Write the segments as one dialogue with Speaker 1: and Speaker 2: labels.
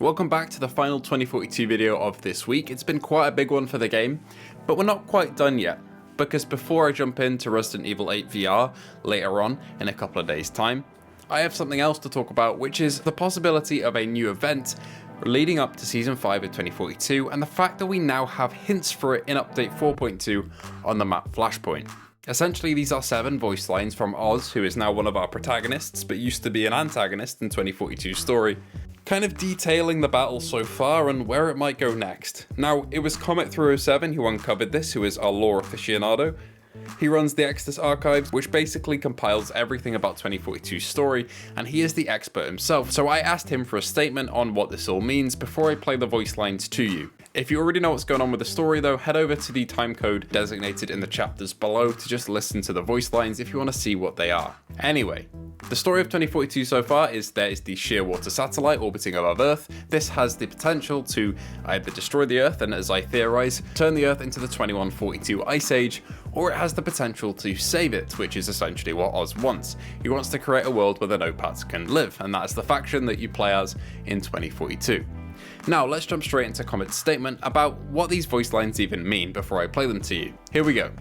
Speaker 1: Welcome back to the final 2042 video of this week. It's been quite a big one for the game, but we're not quite done yet, because before I jump into Resident Evil 8 VR later on in a couple of days time, I have something else to talk about, which is the possibility of a new event leading up to Season 5 of 2042, and the fact that we now have hints for it in Update 4.2 on the map Flashpoint. Essentially, these are 7 voice lines from Oz, who is now one of our protagonists, but used to be an antagonist in 2042's story, kind of detailing the battle so far and where it might go next. Now, it was Comet307 who uncovered this, who is our lore aficionado. He runs the Exodus Archives, which basically compiles everything about 2042's story, and he is the expert himself, so I asked him for a statement on what this all means before I play the voice lines to you. If you already know what's going on with the story though, head over to the timecode designated in the chapters below to just listen to the voice lines if you want to see what they are. Anyway, the story of 2042 so far is there is the Shearwater satellite orbiting above Earth. This has the potential to either destroy the Earth and, as I theorize, turn the Earth into the 2142 Ice Age, or it has the potential to save it, which is essentially what Oz wants. He wants to create a world where the No-Pats can live, and that is the faction that you play as in 2042. Now let's jump straight into Comet's statement about what these voice lines even mean before I play them to you. Here we go.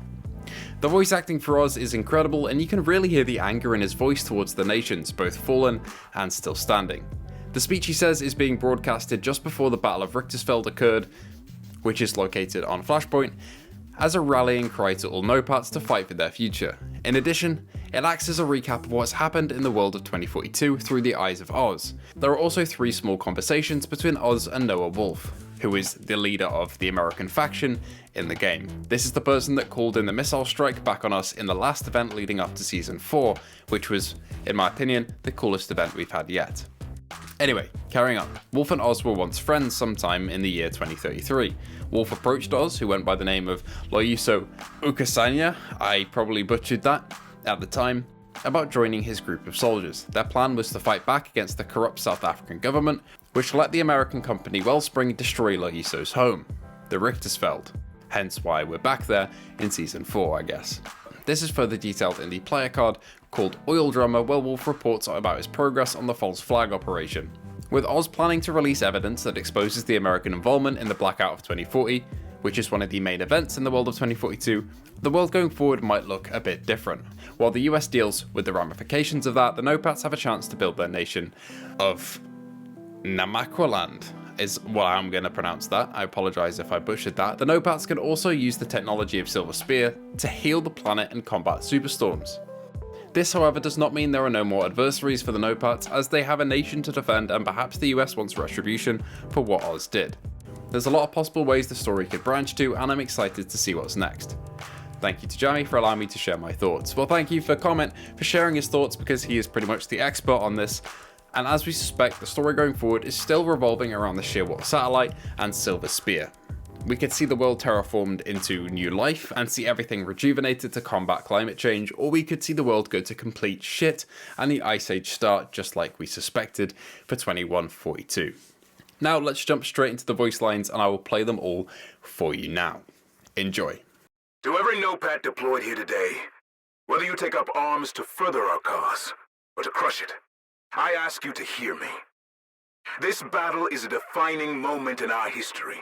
Speaker 1: The voice acting for Oz is incredible, and you can really hear the anger in his voice towards the nations, both fallen and still standing. The speech he says is being broadcasted just before the Battle of Richtersveld occurred, which is located on Flashpoint, as a rallying cry to all No-Pats to fight for their future. In addition, it acts as a recap of what's happened in the world of 2042 through the eyes of Oz. There are also 3 small conversations between Oz and Noah Wolf, who is the leader of the American faction in the game. This is the person that called in the missile strike back on us in the last event leading up to Season 4, which was, in my opinion, the coolest event we've had yet. Anyway, carrying on. Wolf and Oz were once friends sometime in the year 2033. Wolf approached Oz, who went by the name of Loyiso Ukasanya, I probably butchered that at the time, about joining his group of soldiers. Their plan was to fight back against the corrupt South African government, which let the American company Wellspring destroy Loyiso's home, the Richtersveld. Hence why we're back there in Season 4, I guess. This is further detailed in the player card called Oil Drummer, where Wolf reports about his progress on the false flag operation. With Oz planning to release evidence that exposes the American involvement in the blackout of 2040, which is one of the main events in the world of 2042, the world going forward might look a bit different. While the US deals with the ramifications of that, the No-Pats have a chance to build their nation of Namaqualand, is what I'm going to pronounce that. I apologize if I butchered that. The No-Pats can also use the technology of Silver Spear to heal the planet and combat superstorms. This, however, does not mean there are no more adversaries for the No-Pats, as they have a nation to defend and perhaps the US wants retribution for what Oz did. There's a lot of possible ways the story could branch to, and I'm excited to see what's next. Thank you to Jamie for allowing me to share my thoughts. Well, thank you for Comet for sharing his thoughts, because he is pretty much the expert on this. And as we suspect, the story going forward is still revolving around the Shearwater satellite and Silver Spear. We could see the world terraformed into new life and see everything rejuvenated to combat climate change, or we could see the world go to complete shit and the Ice Age start just like we suspected for 2142. Now let's jump straight into the voice lines, and I will play them all for you now. Enjoy.
Speaker 2: To every No-Pat deployed here today, whether you take up arms to further our cause or to crush it, I ask you to hear me. This battle is a defining moment in our history.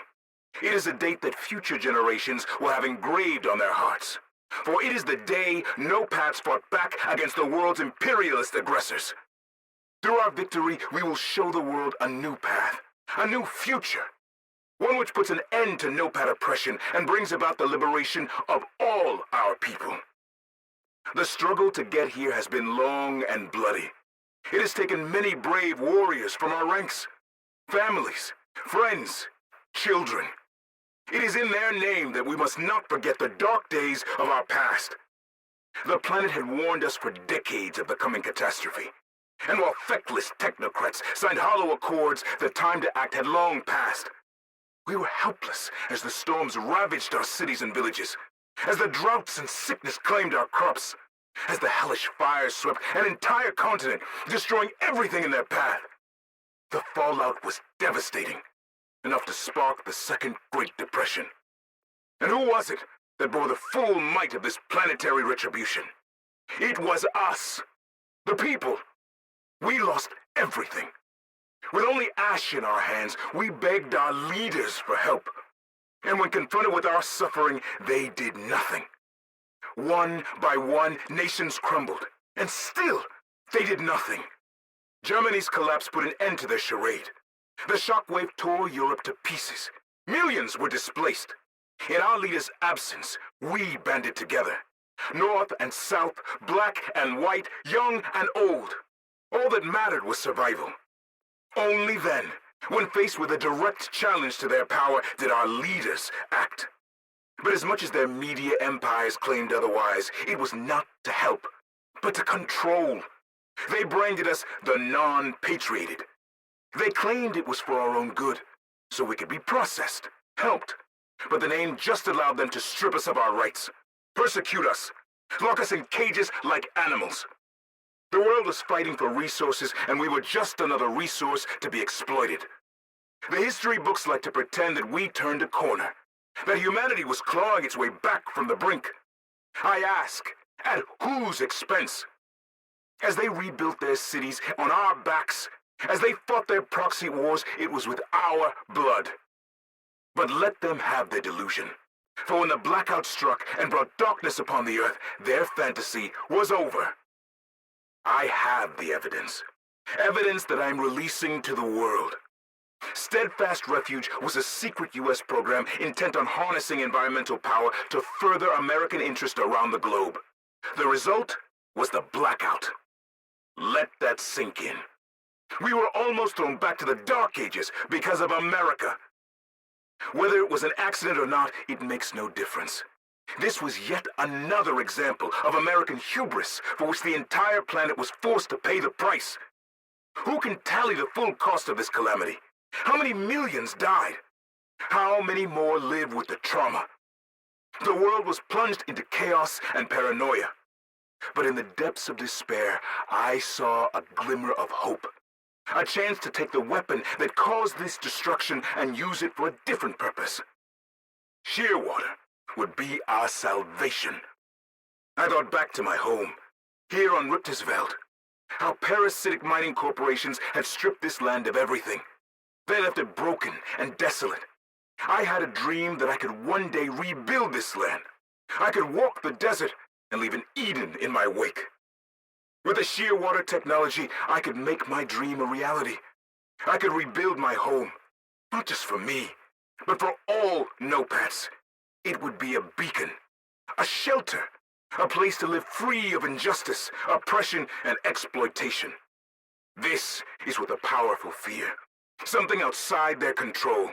Speaker 2: It is a date that future generations will have engraved on their hearts. For it is the day No-Pats fought back against the world's imperialist aggressors. Through our victory, we will show the world a new path, a new future. One which puts an end to No-Pat oppression and brings about the liberation of all our people. The struggle to get here has been long and bloody. It has taken many brave warriors from our ranks, families, friends, children. It is in their name that we must not forget the dark days of our past. The planet had warned us for decades of the coming catastrophe. And while feckless technocrats signed hollow accords, the time to act had long passed. We were helpless as the storms ravaged our cities and villages, as the droughts and sickness claimed our crops, as the hellish fires swept an entire continent, destroying everything in their path. The fallout was devastating, enough to spark the Second Great Depression. And who was it that bore the full might of this planetary retribution? It was us, the people. We lost everything. With only ash in our hands, we begged our leaders for help. And when confronted with our suffering, they did nothing. One by one, nations crumbled. And still, they did nothing. Germany's collapse put an end to their charade. The shockwave tore Europe to pieces. Millions were displaced. In our leaders' absence, we banded together. North and South, black and white, young and old. All that mattered was survival. Only then, when faced with a direct challenge to their power, did our leaders act. But as much as their media empires claimed otherwise, it was not to help, but to control. They branded us the non-patrioted. They claimed it was for our own good, so we could be processed, helped. But the name just allowed them to strip us of our rights, persecute us, lock us in cages like animals. The world was fighting for resources, and we were just another resource to be exploited. The history books like to pretend that we turned a corner, that humanity was clawing its way back from the brink. I ask, at whose expense? As they rebuilt their cities on our backs, as they fought their proxy wars, it was with our blood. But let them have their delusion. For when the blackout struck and brought darkness upon the earth, their fantasy was over. I have the evidence. Evidence that I'm releasing to the world. Steadfast Refuge was a secret U.S. program intent on harnessing environmental power to further American interest around the globe. The result was the blackout. Let that sink in. We were almost thrown back to the Dark Ages because of America. Whether it was an accident or not, it makes no difference. This was yet another example of American hubris for which the entire planet was forced to pay the price. Who can tally the full cost of this calamity? How many millions died? How many more live with the trauma? The world was plunged into chaos and paranoia. But in the depths of despair, I saw a glimmer of hope. A chance to take the weapon that caused this destruction and use it for a different purpose. Shearwater would be our salvation. I thought back to my home, here on Riptersveld. How parasitic mining corporations had stripped this land of everything. They left it broken and desolate. I had a dream that I could one day rebuild this land. I could walk the desert and leave an Eden in my wake. With the Shearwater technology, I could make my dream a reality. I could rebuild my home, not just for me, but for all NOPATs. It would be a beacon, a shelter, a place to live free of injustice, oppression, and exploitation. This is what the powerful fear. Something outside their control.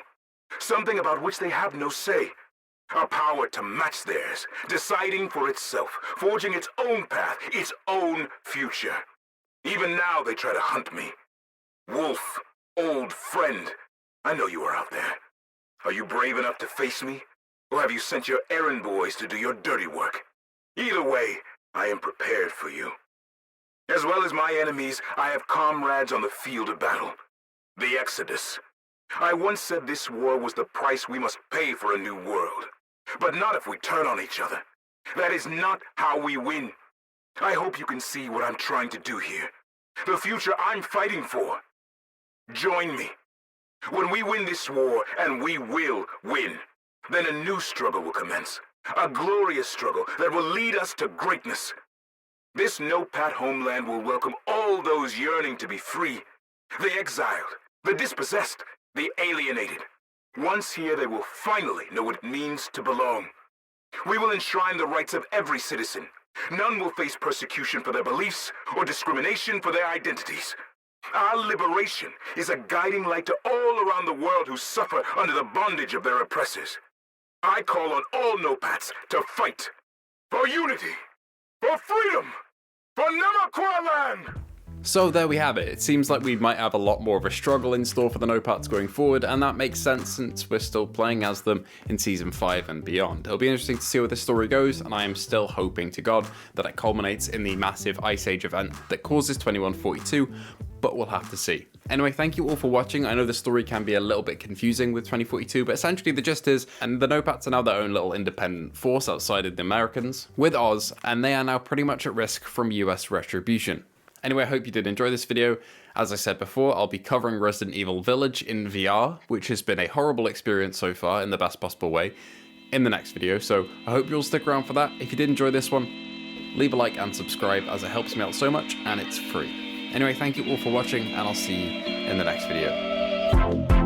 Speaker 2: Something about which they have no say. A power to match theirs, deciding for itself, forging its own path, its own future. Even now they try to hunt me. Wolf, old friend, I know you are out there. Are you brave enough to face me? Or have you sent your errand boys to do your dirty work? Either way, I am prepared for you. As well as my enemies, I have comrades on the field of battle. The Exodus. I once said this war was the price we must pay for a new world. But not if we turn on each other. That is not how we win. I hope you can see what I'm trying to do here. The future I'm fighting for. Join me. When we win this war, and we will win, then a new struggle will commence. A glorious struggle that will lead us to greatness. This NOPAT homeland will welcome all those yearning to be free. The exiled, the dispossessed, the alienated. Once here, they will finally know what it means to belong. We will enshrine the rights of every citizen. None will face persecution for their beliefs or discrimination for their identities. Our liberation is a guiding light to all around the world who suffer under the bondage of their oppressors. I call on all NOPATs to fight for unity, for freedom, for Namaquan land!
Speaker 1: So there we have it. It seems like we might have a lot more of a struggle in store for the NOPATs going forward, and that makes sense since we're still playing as them in Season 5 and beyond. It'll be interesting to see where the story goes, and I am still hoping to God that it culminates in the massive Ice Age event that causes 2142, but we'll have to see. Anyway, thank you all for watching. I know the story can be a little bit confusing with 2042, but essentially the gist is, and the NOPATs are now their own little independent force outside of the Americans, with Oz, and they are now pretty much at risk from US retribution. Anyway, I hope you did enjoy this video, As I said before, I'll be covering Resident Evil Village in VR, which has been a horrible experience so far in the best possible way, in the next video, so I hope you'll stick around for that. If you did enjoy this one, leave a like and subscribe as it helps me out so much and it's free. Anyway, thank you all for watching and I'll see you in the next video.